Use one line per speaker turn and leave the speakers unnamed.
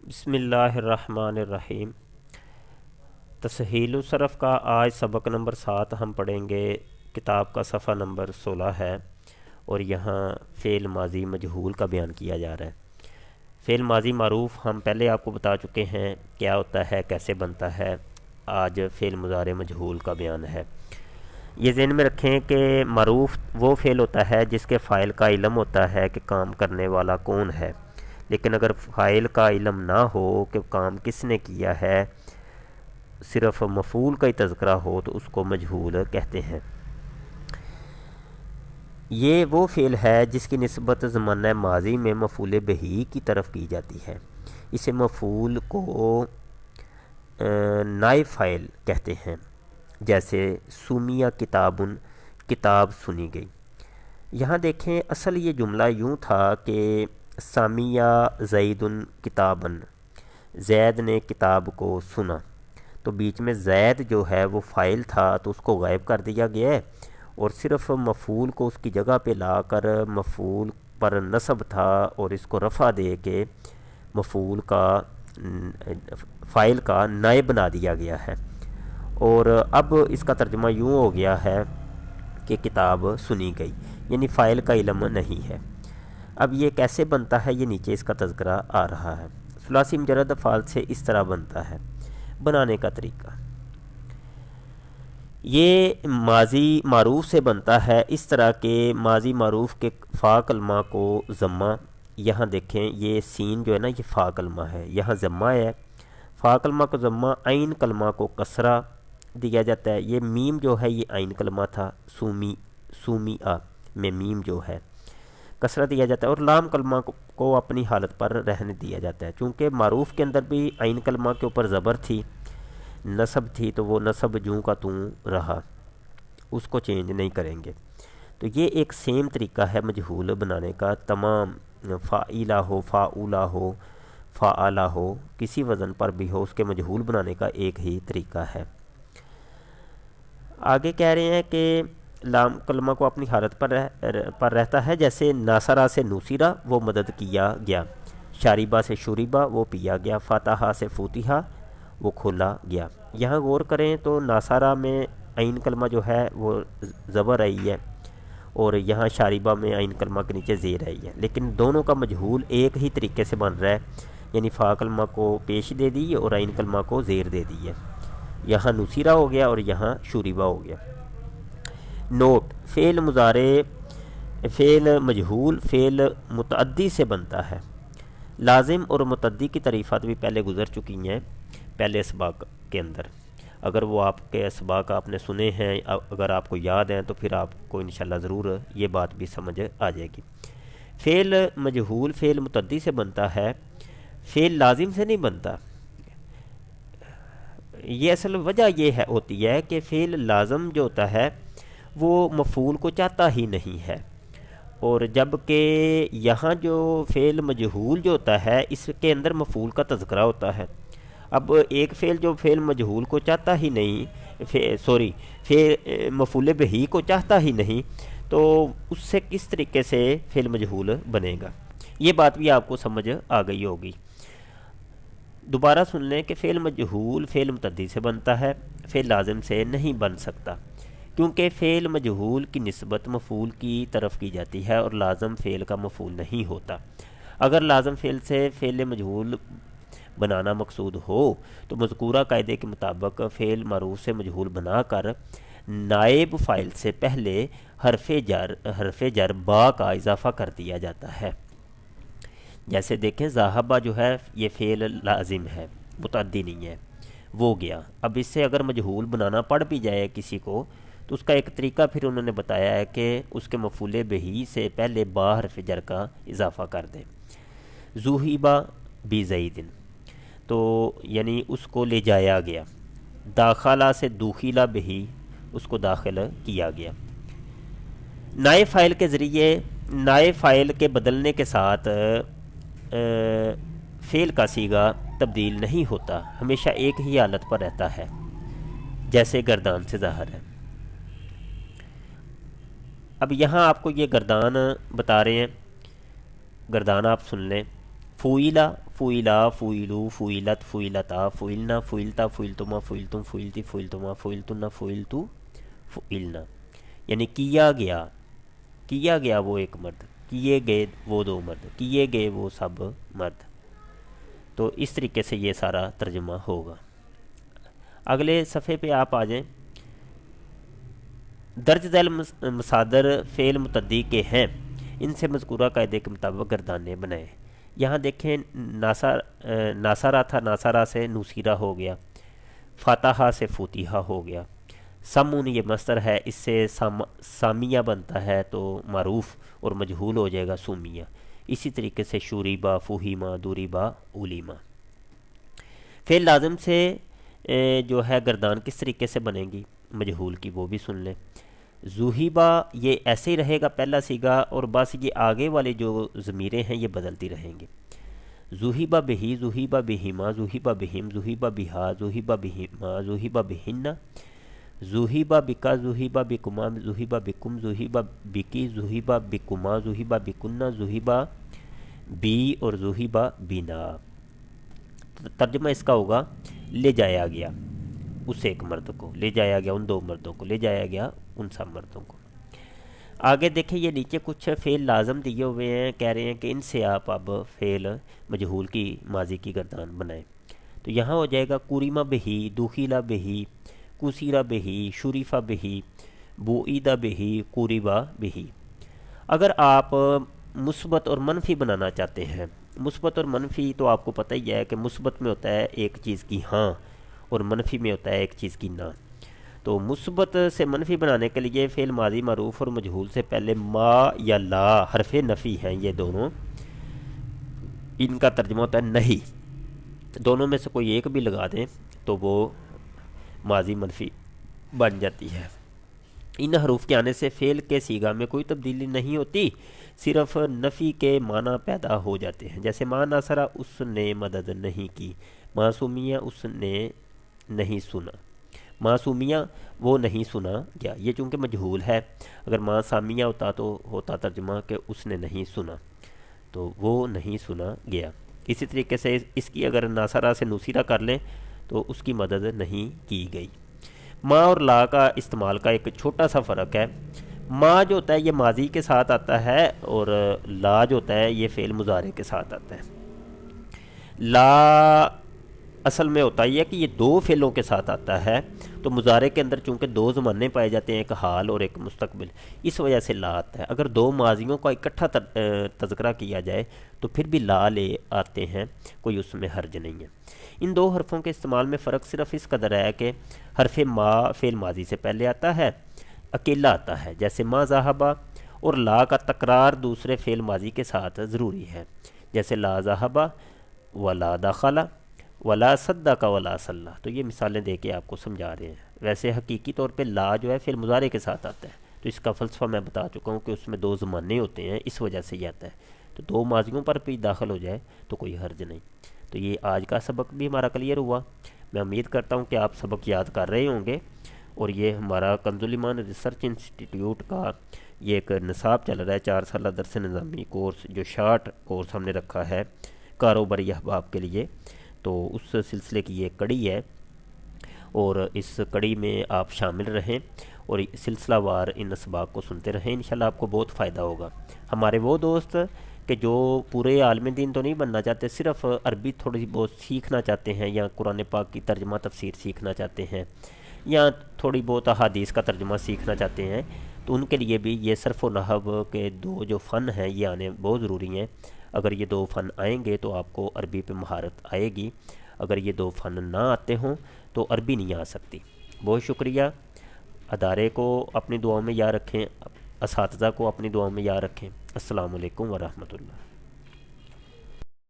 بسم اللہ الرحمن الرحیم۔ تسہیل الصرف کا آج سبق نمبر 7 ہم پڑھیں گے۔ کتاب کا صفحہ نمبر 16 ہے اور یہاں فعل ماضی مجہول کا بیان کیا جا رہا ہے۔ فعل ماضی معروف ہم پہلے آپ کو بتا چکے ہیں کیا ہوتا ہے، کیسے بنتا ہے۔ آج فعل مضارع مجہول کا بیان ہے۔ یہ ذہن میں رکھیں کہ معروف وہ فعل ہوتا ہے جس کے فاعل کا علم ہوتا ہے کہ کام کرنے والا کون ہے، لیکن اگر فاعل کا علم نہ ہو کہ کام کس نے کیا ہے، صرف مفعول کا ہی تذکرہ ہو تو اس کو مجہول کہتے ہیں۔ یہ وہ فعل ہے جس کی نسبت زمانہ ماضی میں مفعول بہ کی طرف کی جاتی ہے۔ اسے مفعول کو نائب فاعل کہتے ہیں، جیسے سمیہ کتابن، کتاب سنی گئی۔ یہاں دیکھیں اصل یہ جملہ یوں تھا کہ سمیہ زیدن کتابن، زید نے کتاب کو سنا، تو بیچ میں زید جو ہے وہ فاعل تھا تو اس کو غائب کر دیا گیا ہے، اور صرف مفعول کو اس کی جگہ پہ لا کر مفعول پر نصب تھا اور اس کو رفع دے کے مفعول کا فاعل کا نائب بنا دیا گیا ہے۔ اور اب اس کا ترجمہ یوں ہو گیا ہے کہ کتاب سنی گئی، یعنی فاعل کا علم نہیں ہے۔ اب یہ کیسے بنتا ہے، یہ نیچے اس کا تذکرہ آ رہا ہے۔ ثلاثی مجرد افعال سے اس طرح بنتا ہے۔ بنانے کا طریقہ، یہ ماضی معروف سے بنتا ہے اس طرح کہ ماضی معروف کے فا کلمہ کو ضمہ، یہاں دیکھیں یہ سین جو ہے نا یہ فا کلمہ ہے، یہاں ضمہ ہے، فا کلمہ کو ضمہ، عین کلمہ کو کسرہ دیا جاتا ہے۔ یہ میم جو ہے یہ عین کلمہ تھا، سومی میں میم جو ہے کسرہ دیا جاتا ہے، اور لام کلمہ کو اپنی حالت پر رہنے دیا جاتا ہے۔ چونکہ معروف کے اندر بھی عین کلمہ کے اوپر زبر تھی، نصب تھی، تو وہ نصب جوں کا توں رہا، اس کو چینج نہیں کریں گے۔ تو یہ ایک سیم طریقہ ہے مجہول بنانے کا۔ تمام فاعلہ ہو، فاعولہ ہو، فاعلہ ہو، کسی وزن پر بھی ہو، اس کے مجہول بنانے کا ایک ہی طریقہ ہے۔ آگے کہہ رہے ہیں کہ لام کلمہ کو اپنی حالت پر رہتا ہے، جیسے ناصرہ سے نوسیرہ، وہ مدد کیا گیا، شاریبہ سے شوریبہ، وہ پیا گیا، فاتحہ سے فوتحہ، وہ کھولا گیا۔ یہاں غور کریں تو ناصرہ میں عین کلمہ جو ہے وہ زبر آئی ہے، اور یہاں شاریبہ میں عین کلمہ کے نیچے زیر آئی ہے، لیکن دونوں کا مجہول ایک ہی طریقے سے بن رہا ہے، یعنی فا کلمہ کو پیش دے دی اور عین کلمہ کو زیر دے دی ہے۔ یہاں نصیرہ ہو گیا اور یہاں شوریبہ ہو گیا۔ نوٹ: فعل مضارع فعل مجہول فعل متعدی سے بنتا ہے۔ لازم اور متعدی کی تعریفات بھی پہلے گزر چکی ہیں پہلے اسباق کے اندر، اگر وہ آپ کے اسباق آپ نے سنے ہیں، اگر آپ کو یاد ہیں تو پھر آپ کو انشاءاللہ ضرور یہ بات بھی سمجھ آ جائے گی۔ فعل مجہول فعل متعدی سے بنتا ہے، فعل لازم سے نہیں بنتا۔ یہ اصل وجہ یہ ہوتی ہے کہ فعل لازم جو ہوتا ہے وہ مفعول کو چاہتا ہی نہیں ہے، اور جب کہ یہاں جو فعل مجہول جو ہوتا ہے اس کے اندر مفعول کا تذکرہ ہوتا ہے۔ اب ایک فعل جو فعل مجہول کو چاہتا ہی نہیں، مفعول بہ کو چاہتا ہی نہیں، تو اس سے کس طریقے سے فعل مجہول بنے گا، یہ بات بھی آپ کو سمجھ آ گئی ہوگی۔ دوبارہ سن لیں کہ فعل مجہول فعل متعدی سے بنتا ہے، فعل لازم سے نہیں بن سکتا، کیونکہ فعل مجہول کی نسبت مفعول کی طرف کی جاتی ہے اور لازم فعل کا مفعول نہیں ہوتا۔ اگر لازم فعل سے فعل مجہول بنانا مقصود ہو تو مذکورہ قاعدے کے مطابق فعل معروف سے مجہول بنا کر نائب فاعل سے پہلے حرف جر با کا اضافہ کر دیا جاتا ہے۔ جیسے دیکھیں ذاہبہ جو ہے یہ فعل لازم ہے، متعدی نہیں ہے، وہ گیا۔ اب اس سے اگر مجہول بنانا پڑ بھی جائے کسی کو تو اس کا ایک طریقہ پھر انہوں نے بتایا ہے کہ اس کے مفعول بہ سے پہلے با حرف جر کا اضافہ کر دیں۔ ذُہِبَ بِزَیدٍ، تو یعنی اس کو لے جایا گیا۔ داخلہ سے دُخِلَ بہ، اس کو داخل کیا گیا۔ نائب فاعل کے ذریعے نائب فاعل کے بدلنے کے ساتھ فعل کا صیغہ تبدیل نہیں ہوتا، ہمیشہ ایک ہی حالت پر رہتا ہے، جیسے گردان سے ظاہر ہے۔ اب یہاں آپ کو یہ گردان بتا رہے ہیں، گردان آپ سن لیں۔ فوئلہ فوئلا، فوئلو، فوئلت، فوئلتا، فوئلنا، فوئلتا، فوئلتما، فوئلتم، فوئلتی، فوئلتما، فوئلتن، فوئلتو، فوئلنا، یعنی کیا گیا، کیا گیا وہ ایک مرد، کیے گئے وہ دو مرد، کیے گئے وہ سب مرد۔ تو اس طریقے سے یہ سارا ترجمہ ہوگا۔ اگلے صفحے پہ آپ آ جائیں۔ درج ذیل مصادر فعل متعدی کے ہیں، ان سے مذکورہ قاعدے کے مطابق گردانے بنائیں۔ یہاں دیکھیں ناصرہ تھا، ناصرہ سے نوسیرہ ہو گیا، فاتحہ سے فوتیحہ ہو گیا، سمون یہ مصدر ہے، اس سے سامیہ بنتا ہے تو معروف اور مجہول ہو جائے گا سومیہ۔ اسی طریقے سے شوریبا، فوہیما، دوریبا، اولیما۔ فعل لازم سے جو ہے گردان کس طریقے سے بنے گی مجہول کی، وہ بھی سن لیں۔ ذوہیبا یہ ایسے ہی رہے گا پہلا صیغہ، اور بس یہ آگے والے جو ضمیریں ہیں یہ بدلتی رہیں گی۔ ذوہیبا بہی، ذوہیبا بہیما، ذوہیبا بہم، ذوہیبا بہا، ذوہیبا بہیما، ذوہیبا بہن، ذوہیبا بکا، ذوہیبا بکما، ذوہیبا بکم، ذوہیبا بکی، ذوہیبا بکما، ذوہیبا بکنہ، ذوہیبا بی اور ذوہیبا بینا۔ ترجمہ اس کا ہوگا لے جایا گیا اس ایک مرد کو، لے جایا گیا ان دو مردوں کو، لے جایا گیا ان سب مردوں کو۔ آگے دیکھیں یہ نیچے کچھ فعل لازم دیے ہوئے ہیں، کہہ رہے ہیں کہ ان سے آپ اب فعل مجہول کی ماضی کی گردان بنائیں۔ تو یہاں ہو جائے گا کوریما بہی، دوخیلا بہی، کوسیرا بہی، شریفہ بہی، بوئیدہ بہی، کوریبا بہی۔ اگر آپ مثبت اور منفی بنانا چاہتے ہیں، مثبت اور منفی تو آپ کو پتہ ہی ہے کہ مثبت میں ہوتا ہے ایک چیز کی ہاں اور منفی میں ہوتا ہے ایک چیز کی نہ۔ تو مثبت سے منفی بنانے کے لیے فعل ماضی معروف اور مجہول سے پہلے ما یا لا حرف نفی ہیں، یہ دونوں، ان کا ترجمہ ہوتا ہے نہیں۔ دونوں میں سے کوئی ایک بھی لگا دیں تو وہ ماضی منفی بن جاتی ہے۔ ان حروف کے آنے سے فعل کے صیغہ میں کوئی تبدیلی نہیں ہوتی، صرف نفی کے معنی پیدا ہو جاتے ہیں۔ جیسے ما ناصرہ اس نے مدد نہیں کی، معصومیہ اس نے نہیں سنا، معصومیہ وہ نہیں سنا گیا۔ یہ چونکہ مجہول ہے، اگر ما سامیہ ہوتا تو ہوتا ترجمہ کہ اس نے نہیں سنا، تو وہ نہیں سنا گیا۔ اسی طریقے سے اس کی اگر ناصرہ سے نوسیرہ کر لیں تو اس کی مدد نہیں کی گئی۔ ما اور لا کا استعمال کا ایک چھوٹا سا فرق ہے۔ ما جو ہوتا ہے یہ ماضی کے ساتھ آتا ہے، اور لا جو ہوتا ہے یہ فعل مضارع کے ساتھ آتا ہے۔ لا اصل میں ہوتا ہے کہ یہ دو فعلوں کے ساتھ آتا ہے، تو مضارع کے اندر چونکہ دو زمانے پائے جاتے ہیں، ایک حال اور ایک مستقبل، اس وجہ سے لا آتا ہے۔ اگر دو ماضیوں کا اکٹھا تذکرہ کیا جائے تو پھر بھی لا لے آتے ہیں، کوئی اس میں حرج نہیں ہے۔ ان دو حرفوں کے استعمال میں فرق صرف اس قدر ہے کہ حرف ما فعل ماضی سے پہلے آتا ہے، اکیلا آتا ہے، جیسے ما ذہبہ، اور لا کا تکرار دوسرے فعل ماضی کے ساتھ ضروری ہے، جیسے لا ذہبہ ولا دخلا ولا صدق ولا صلی۔ تو یہ مثالیں دے کے آپ کو سمجھا رہے ہیں۔ ویسے حقیقی طور پہ لا جو ہے فعل مضارع کے ساتھ آتا ہے، تو اس کا فلسفہ میں بتا چکا ہوں کہ اس میں دو زمانے ہوتے ہیں، اس وجہ سے یہ آتا ہے۔ تو دو ماضیوں پر بھی داخل ہو جائے تو کوئی حرج نہیں۔ تو یہ آج کا سبق بھی ہمارا کلیئر ہوا۔ میں امید کرتا ہوں کہ آپ سبق یاد کر رہے ہوں گے، اور یہ ہمارا کنز الایمان ریسرچ انسٹیٹیوٹ کا یہ ایک نصاب چل رہا ہے، 4 سالہ درس نظامی کورس، جو شارٹ کورس ہم نے رکھا ہے کاروباری احباب کے لیے، تو اس سلسلے کی یہ کڑی ہے، اور اس کڑی میں آپ شامل رہیں اور سلسلہ وار ان اسباق کو سنتے رہیں، انشاءاللہ آپ کو بہت فائدہ ہوگا۔ ہمارے وہ دوست کہ جو پورے عالم دین تو نہیں بننا چاہتے، صرف عربی تھوڑی بہت سیکھنا چاہتے ہیں، یا قرآن پاک کی ترجمہ تفسیر سیکھنا چاہتے ہیں، یا تھوڑی بہت احادیث کا ترجمہ سیکھنا چاہتے ہیں، تو ان کے لیے بھی یہ صرف و نحو کے دو جو فن ہیں یہ آنے بہت ضروری ہیں۔ اگر یہ دو فن آئیں گے تو آپ کو عربی پہ مہارت آئے گی، اگر یہ دو فن نہ آتے ہوں تو عربی نہیں آ سکتی۔ بہت شکریہ۔ ادارے کو اپنی دعاؤں میں یاد رکھیں، اساتذہ کو اپنی دعاؤں میں یاد رکھیں۔ السلام علیکم ورحمۃ اللہ۔